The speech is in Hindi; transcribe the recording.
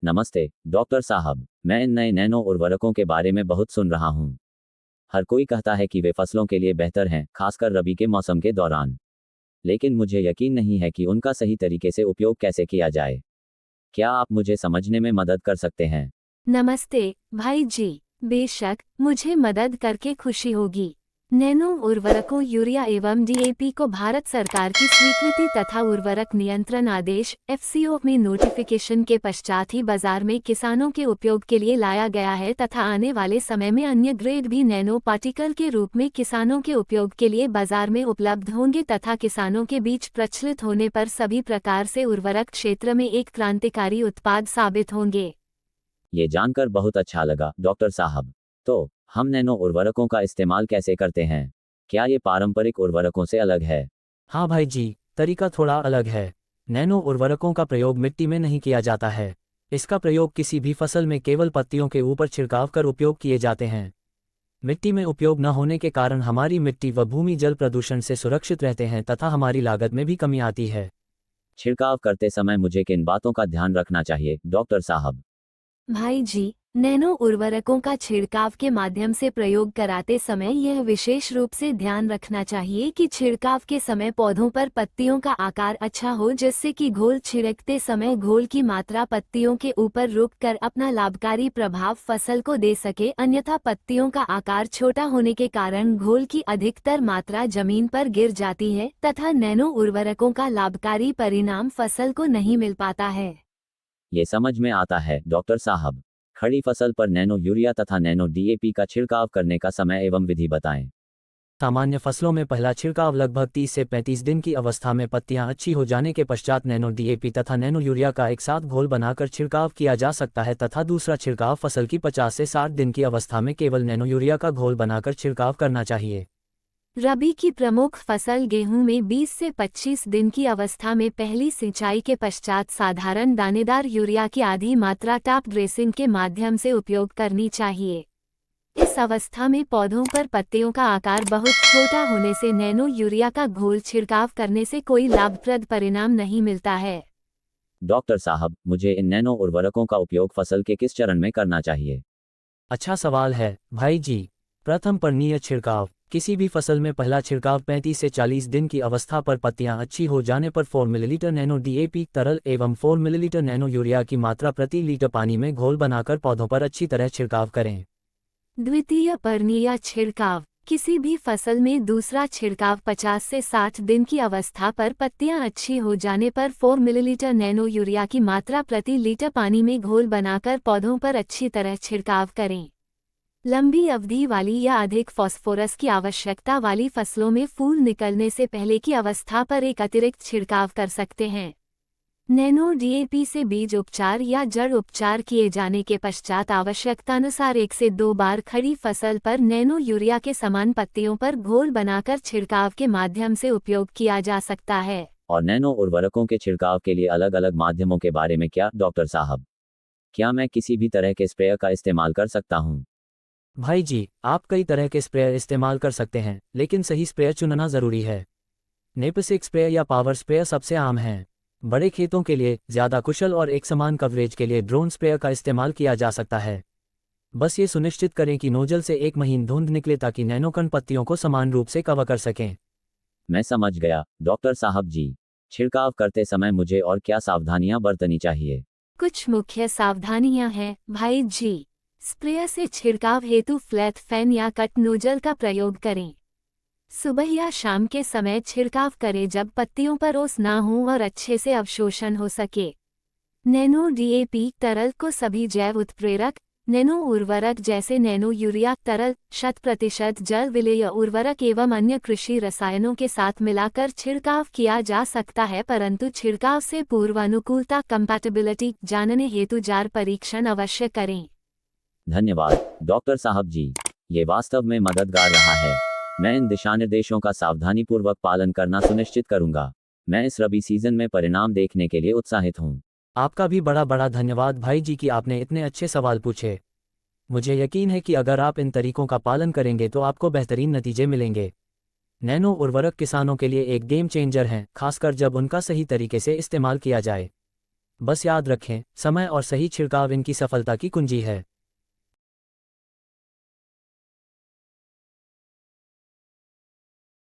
नमस्ते डॉक्टर साहब, मैं इन नए नैनो उर्वरकों के बारे में बहुत सुन रहा हूँ। हर कोई कहता है कि वे फसलों के लिए बेहतर हैं, खासकर रबी के मौसम के दौरान। लेकिन मुझे यकीन नहीं है कि उनका सही तरीके से उपयोग कैसे किया जाए। क्या आप मुझे समझने में मदद कर सकते हैं? नमस्ते भाई जी। बेशक, मुझे मदद करके खुशी होगी। नैनो उर्वरकों यूरिया एवं डीएपी को भारत सरकार की स्वीकृति तथा उर्वरक नियंत्रण आदेश एफसीओ में नोटिफिकेशन के पश्चात ही बाजार में किसानों के उपयोग के लिए लाया गया है तथा आने वाले समय में अन्य ग्रेड भी नैनो पार्टिकल के रूप में किसानों के उपयोग के लिए बाजार में उपलब्ध होंगे तथा किसानों के बीच प्रचलित होने पर सभी प्रकार से उर्वरक क्षेत्र में एक क्रांतिकारी उत्पाद साबित होंगे। ये जानकर बहुत अच्छा लगा डॉक्टर साहब। तो हम नैनो उर्वरकों का इस्तेमाल कैसे करते हैं? क्या ये पारंपरिक उर्वरकों से अलग है? हाँ भाई जी, तरीका थोड़ा अलग है। नैनो उर्वरकों का प्रयोग मिट्टी में नहीं किया जाता है। इसका प्रयोग किसी भी फसल में केवल पत्तियों के ऊपर छिड़काव कर उपयोग किए जाते हैं। मिट्टी में उपयोग न होने के कारण हमारी मिट्टी व भूमि जल प्रदूषण से सुरक्षित रहते हैं तथा हमारी लागत में भी कमी आती है। छिड़काव करते समय मुझे किन बातों का ध्यान रखना चाहिए डॉक्टर साहब? भाई जी, नैनो उर्वरकों का छिड़काव के माध्यम से प्रयोग कराते समय यह विशेष रूप से ध्यान रखना चाहिए कि छिड़काव के समय पौधों पर पत्तियों का आकार अच्छा हो, जिससे कि घोल छिड़कते समय घोल की मात्रा पत्तियों के ऊपर रुककर अपना लाभकारी प्रभाव फसल को दे सके, अन्यथा पत्तियों का आकार छोटा होने के कारण घोल की अधिकतर मात्रा जमीन पर गिर जाती है तथा नैनो उर्वरकों का लाभकारी परिणाम फसल को नहीं मिल पाता है। ये समझ में आता है डॉक्टर साहब। खड़ी फसल पर नैनो यूरिया तथा नैनो डीएपी का छिड़काव करने का समय एवं विधि बताएं। सामान्य फसलों में पहला छिड़काव लगभग 30 से 35 दिन की अवस्था में पत्तियां अच्छी हो जाने के पश्चात नैनो डीएपी तथा नैनो यूरिया का एक साथ घोल बनाकर छिड़काव किया जा सकता है तथा दूसरा छिड़काव फसल की 50 से 60 दिन की अवस्था में केवल नैनो यूरिया का घोल बनाकर छिड़काव करना चाहिए। रबी की प्रमुख फसल गेहूं में 20 से 25 दिन की अवस्था में पहली सिंचाई के पश्चात साधारण दानेदार यूरिया की आधी मात्रा टॉप ड्रेसिंग के माध्यम से उपयोग करनी चाहिए। इस अवस्था में पौधों पर पत्तियों का आकार बहुत छोटा होने से नैनो यूरिया का घोल छिड़काव करने से कोई लाभप्रद परिणाम नहीं मिलता है। डॉक्टर साहब, मुझे इन नैनो उर्वरकों का उपयोग फसल के किस चरण में करना चाहिए? अच्छा सवाल है भाई जी। प्रथम पर्णीय छिड़काव। किसी भी फसल में पहला छिड़काव 35 से 40 दिन की अवस्था पर पत्तियां अच्छी हो जाने पर 4 मिलीलीटर नैनो डीएपी तरल एवं 4 मिलीलीटर नैनो यूरिया की मात्रा प्रति लीटर पानी में घोल बनाकर पौधों पर अच्छी तरह छिड़काव करें। द्वितीय पर्णीय छिड़काव। किसी भी फसल में दूसरा छिड़काव 50 से 60 दिन की अवस्था पर पत्तियां अच्छी हो जाने पर 4 मिलीलीटर नैनो यूरिया की मात्रा प्रति लीटर पानी में घोल बनाकर पौधों पर अच्छी तरह छिड़काव करें। लंबी अवधि वाली या अधिक फास्फोरस की आवश्यकता वाली फसलों में फूल निकलने से पहले की अवस्था पर एक अतिरिक्त छिड़काव कर सकते हैं। नैनो डीएपी से बीज उपचार या जड़ उपचार किए जाने के पश्चात आवश्यकतानुसार 1 से 2 बार खड़ी फसल पर नैनो यूरिया के समान पत्तियों पर घोल बनाकर छिड़काव के माध्यम से उपयोग किया जा सकता है। और नैनो उर्वरकों के छिड़काव के लिए अलग अलग माध्यमों के बारे में क्या डॉक्टर साहब? क्या मैं किसी भी तरह के स्प्रेयर का इस्तेमाल कर सकता हूँ? भाई जी, आप कई तरह के स्प्रेयर इस्तेमाल कर सकते हैं, लेकिन सही स्प्रेयर चुनना जरूरी है। नेपसिक स्प्रेयर या पावर स्प्रेयर सबसे आम हैं। बड़े खेतों के लिए ज़्यादा कुशल और एक समान कवरेज के लिए ड्रोन स्प्रेयर का इस्तेमाल किया जा सकता है। बस ये सुनिश्चित करें कि नोजल से एक महीन धुंध निकले ताकि नैनोकण पत्तियों को समान रूप से कवर कर सकें। मैं समझ गया डॉक्टर साहब जी। छिड़काव करते समय मुझे और क्या सावधानियां बरतनी चाहिए? कुछ मुख्य सावधानियां हैं भाई जी। स्प्रेयर से छिड़काव हेतु फ्लैट फैन या कट नोजल का प्रयोग करें। सुबह या शाम के समय छिड़काव करें जब पत्तियों पर ओस ना हो और अच्छे से अवशोषण हो सके। नैनो डीएपी तरल को सभी जैव उत्प्रेरक नैनो उर्वरक जैसे नैनो यूरिया तरल 100% जल विलेय उर्वरक एवं अन्य कृषि रसायनों के साथ मिलाकर छिड़काव किया जा सकता है, परंतु छिड़काव से पूर्व अनुकूलता कंपैटिबिलिटी जानने हेतु जार परीक्षण अवश्य करें। धन्यवाद डॉक्टर साहब जी। ये वास्तव में मददगार रहा है। मैं इन दिशानिर्देशों का सावधानीपूर्वक पालन करना सुनिश्चित करूंगा। मैं इस रबी सीजन में परिणाम देखने के लिए उत्साहित हूं। आपका भी बड़ा बड़ा धन्यवाद भाई जी कि आपने इतने अच्छे सवाल पूछे। मुझे यकीन है कि अगर आप इन तरीकों का पालन करेंगे तो आपको बेहतरीन नतीजे मिलेंगे। नैनो उर्वरक किसानों के लिए एक गेम चेंजर हैं, खासकर जब उनका सही तरीके से इस्तेमाल किया जाए। बस याद रखें, समय और सही छिड़काव इनकी सफलता की कुंजी है।